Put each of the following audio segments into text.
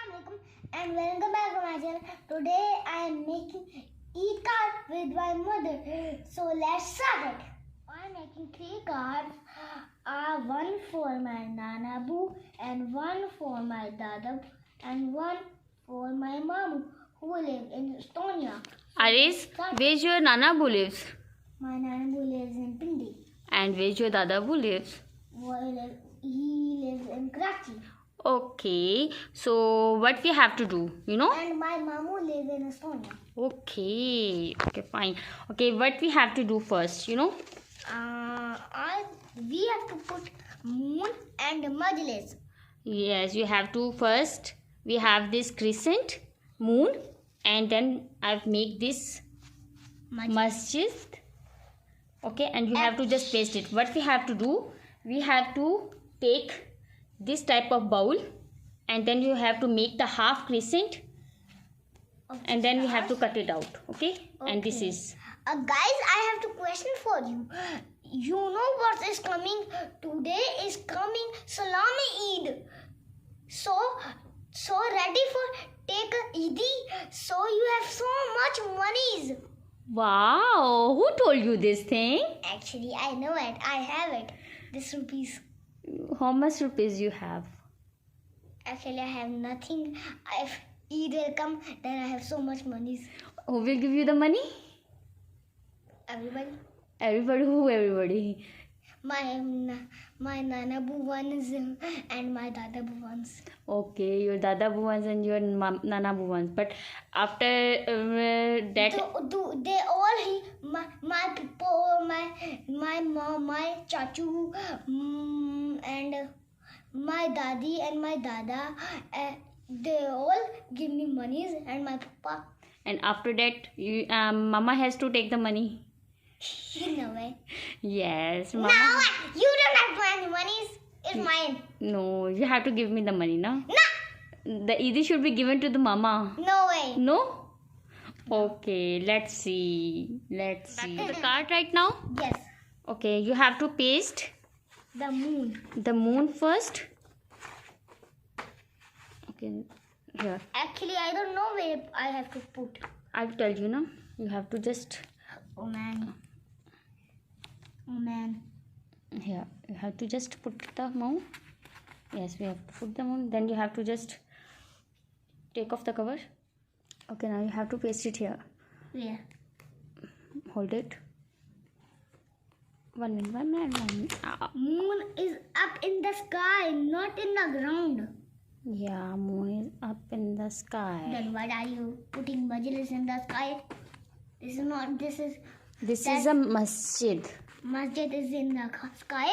Assalamualaikum and welcome back to my channel. Today I am making Eid card with my mother. So let's start it. I am making 3 cards. One for my Nana Boo and one for my Dada and one for my Mamu who live in Estonia. Aris, where's your Nana Boo lives? My Nana Boo lives in Pindi. And where's your Dada Boo lives? He lives in Karachi. Okay, so what we have to do, you know? And my Mamu lives in Estonia. Okay, fine. Okay, what we have to do first, you know? We have to put moon and majlis. Yes, you have to first, we have this crescent, moon, and then I've make this masjid. Okay, and you have to just paste it. What we have to do, we have to take this type of bowl and then you have to make the half crescent and then we have to cut it out. Okay? And this is guys, I have a question for you. You know what is coming? Today is coming Salami Eid. So ready for take a Eid. So you have so much monies. wow, who told you this thing? Actually, I know it. I have it. This rupees. How much rupees you have? Actually, I have nothing. If Eid will come, then I have so much monies. Who will give you the money? Everybody. Everybody. Who? Everybody. My Nana Boo ones and my Dada Boo ones. Okay, your Dada Boo ones and your Nana Boo ones. But after that, they all my people, my mom, my chachu, and my daddy and my dada. They all give me monies and my papa. And after that, you, Mama has to take the money. No way. Yes. Mama. No, you don't have any monies. It's mine. No, you have to give me the money, no? No. The Eid should be given to the Mama. No way. No? Okay, let's see. Back to the card right now? Yes. Okay, you have to paste The moon. the moon first. Okay, here. Actually, I don't know where I have to put. I'll tell you, no? You have to just... Oh man. Here, you have to just put the moon. Yes, we have to put the moon. Then you have to just take off the cover. Okay, now you have to paste it here. Where? Hold it. 1 minute. Moon is up in the sky, not in the ground. Yeah, moon is up in the sky. Then why are you putting majlis in the sky? This is not. This is a masjid. Masjid is in the sky.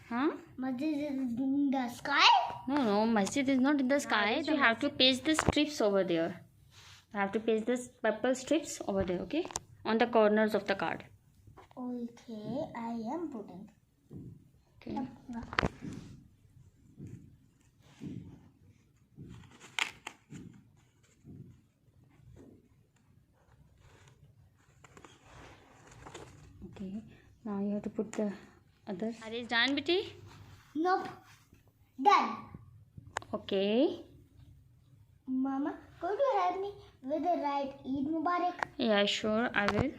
Huh? Masjid is in the sky. No, masjid is not in the sky. You have to paste the strips over there. You have to paste the purple strips over there, okay? On the corners of the card. Okay, I am putting. Okay. Okay. Now you have to put the other. Are you done, Betty? Nope. Done. Okay. Mama, could you help me with the right Eid Mubarak? Yeah, sure, I will.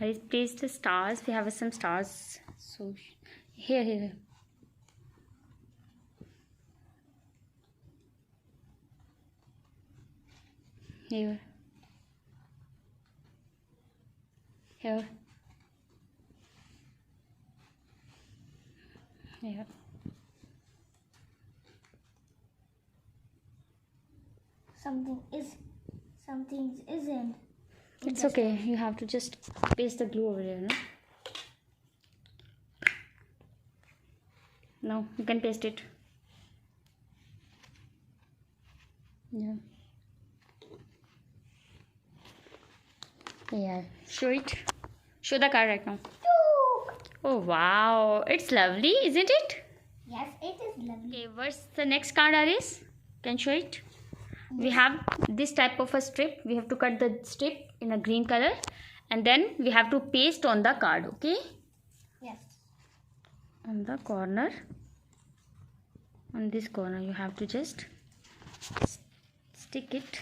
I place the stars. We have some stars. So here. Here. Here. Something isn't. It's okay. You have to just paste the glue over there, no? No, you can paste it. Yeah. Yeah. Show it. Show the card right now. Oh wow, it's lovely, isn't it? Yes, it is lovely. Okay, what's the next card, Aris? Can show it? We have this type of a strip. We have to cut the strip in a green color and then we have to paste on the card, okay? Yes. On the corner, on this corner you have to just stick it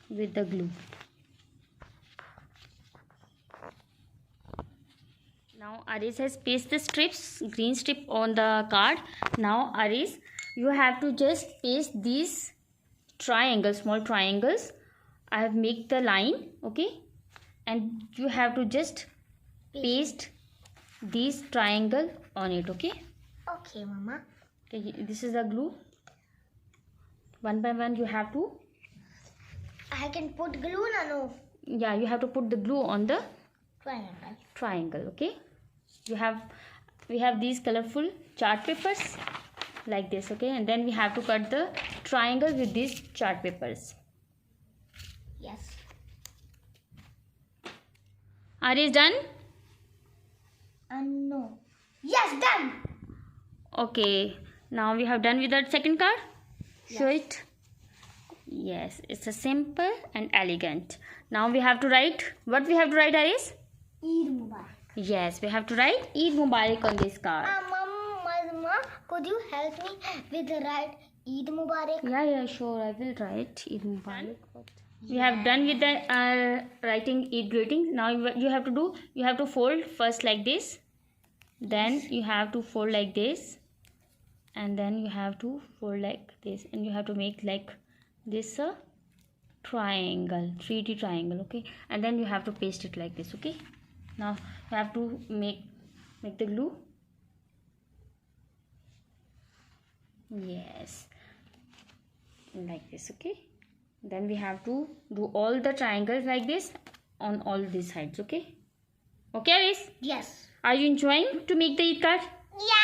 with the glue. Now Aris has pasted the strips, green strip on the card. Now Aris, you have to just paste these triangles, small triangles. I have made the line, okay, and you have to just paste these triangle on it, okay. Okay, Mama. Okay, this is the glue. One by one you have to. I can put glue na no? Yeah, you have to put the glue on the Triangle. okay. We have these colorful chart papers like this, okay, and then we have to cut the triangle with these chart papers. Yes. Are you done? No. Yes, done. Okay, now we have done with the second card. Show it. Yes, it's a simple and elegant. Now we have to write. What we have to write, Aris? Eid Mubarak. Yes, we have to write Eid Mubarak on this card. Mama, could you help me with the write Eid Mubarak? Yeah, sure. I will write Eid Mubarak. We have done with the writing Eid greetings. Now what you have to do, you have to fold first like this. Then you have to fold like this. And then you have to fold like this. And you have to make like this a triangle, 3D triangle, okay. And then you have to paste it like this, okay. Now you have to make the glue. Yes, like this, okay. Then we have to do all the triangles like this on all these sides, okay. Okay, Aris? Yes. Are you enjoying to make the Eid card? Yes.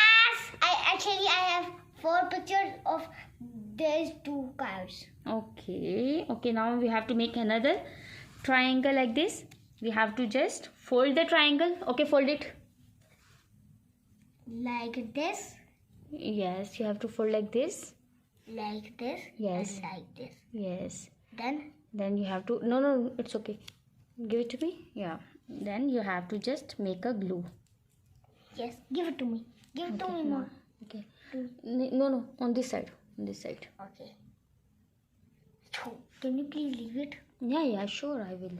I have 4 pictures of these 2 cards. Okay. Now we have to make another triangle like this. We have to just fold the triangle. Okay, fold it. Like this. Yes, you have to fold like this. Like this. Yes. And like this. Yes. Then You have to. No, it's okay. Give it to me. Yeah. Then you have to just make a glue. yes, give it to me. Give it to me, Mom. Okay. No, on this side. Okay. So, can you please leave it? Yeah, sure, I will.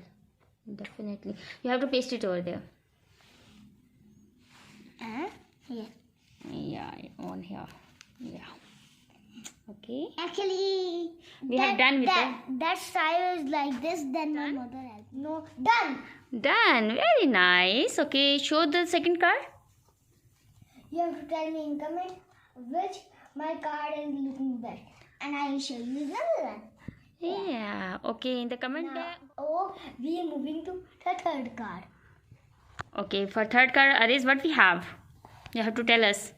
Definitely. You have to paste it over there. Yes. Yeah, on here. Yeah. Okay. Actually, We have done with that style is like this. Then my mother helped. No, done. Done. Very nice. Okay, show the second card. You have to tell me in comment which my card is looking best, and I will show you the other one. Yeah. Okay, in the comment there. Oh, we are moving to the third card. Okay, for third card, Aris, what we have? You have to tell us.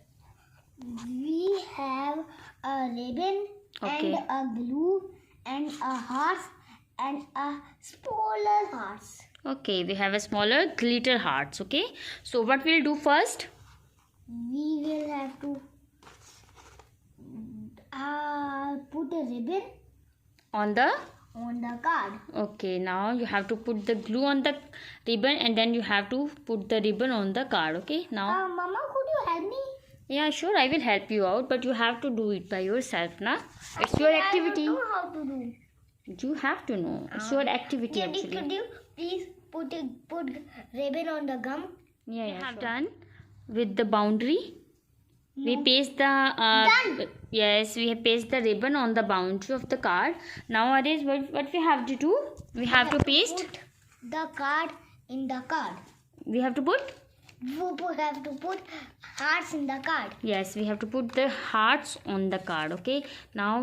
We have a ribbon Okay. and a glue and a heart and a smaller hearts. Okay, we have a smaller glitter hearts. Okay, so what we'll do first? We will have to put a ribbon On the. on the card. Okay, now you have to put the glue on the ribbon and then you have to put the ribbon on the card. Okay, now. Mama, could you help me? Yeah, sure, I will help you out, but you have to do it by yourself, na? It's your activity. I don't know how to do. You have to know. It's your activity Daddy, actually. could you please put ribbon on the gum? Yeah, we have done with the boundary. We No. paste the Done. yes, we have paste the ribbon on the boundary of the card. Nowadays, what we have to do? We have to paste. Put the card in the card. We have to put. We have to put hearts in the card. Yes, we have to put the hearts on the card. Okay. Now,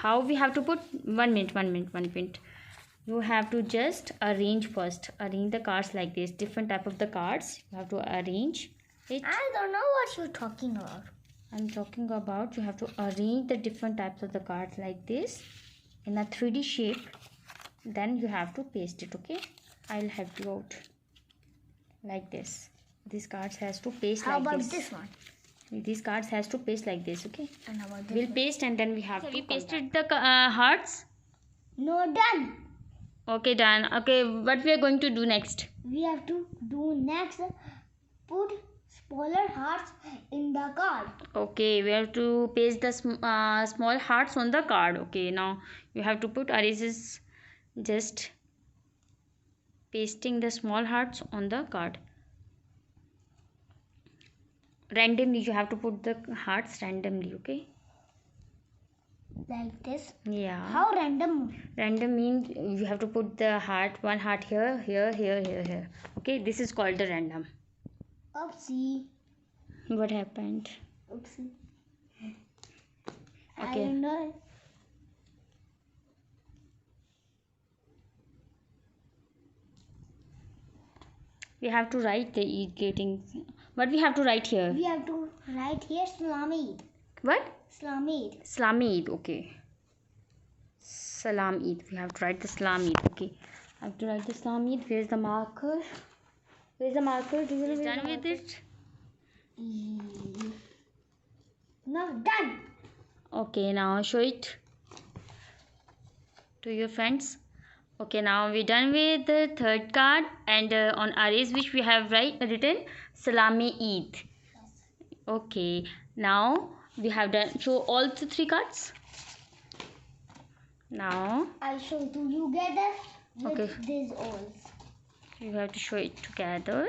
how we have to put? 1 minute. You have to just arrange first. Arrange the cards like this. Different type of the cards. You have to arrange it. I don't know what you're talking about. I'm talking about you have to arrange the different types of the cards like this in a 3D shape. Then you have to paste it. Okay. I'll help you out. Like this. These cards has to paste How like about this. this one? These cards has to paste like this. Okay. And how about this We'll one? paste and then we have to pasted the hearts. No, done. Okay, done. Okay, what we are going to do next? We have to do next. Put smaller hearts in the card. Okay, we have to paste the small hearts on the card. Okay, now you have to put Aris is just pasting the small hearts on the card. Randomly, you have to put the hearts randomly. Okay. Like this. Yeah. How random? Random means you have to put the heart, one heart here, here, here, here, here. Okay, this is called the random. Oopsie. What happened? Oopsie. I Okay. don't know. We have to write the Eid getting. What we have to write here? We have to write here Salam Eid. What? Salam Eid. Salam Eid. Okay. Salam Eid. We have to write the Salam Eid. Okay. I have to write the Salam Eid. Where's the marker? Where's the marker? Do you know? Done with it? No, done. Okay, now show it to your friends. Okay, now we're done with the third card, and on Aris which we have written Salami Eid. Okay, now we have done. Show all the three cards. Now I'll show to you together with Okay. these all. you have to show it together.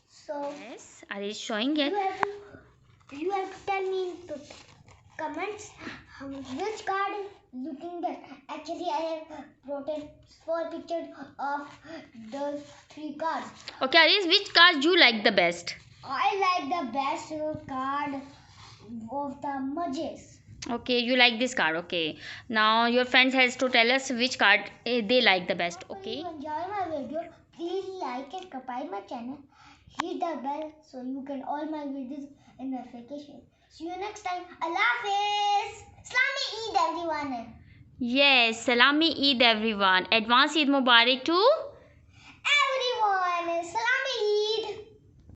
So Yes, Aris showing it. you have to tell me in the comments which card is looking best. Actually, I have brought in 4 pictures of the 3 cards. Okay, Aris, which card you like the best? I like the best card of the Majes. Okay, you like this card. Okay, now your friends has to tell us which card they like the best. Okay. If you enjoy my video, please like and subscribe my channel. Hit the bell so you get all my videos in notification. See you next time. Allah Hafiz. Islami Eid everyone. Yes, Salami Eid everyone. Advance Eid Mubarak to Everyone. Salam.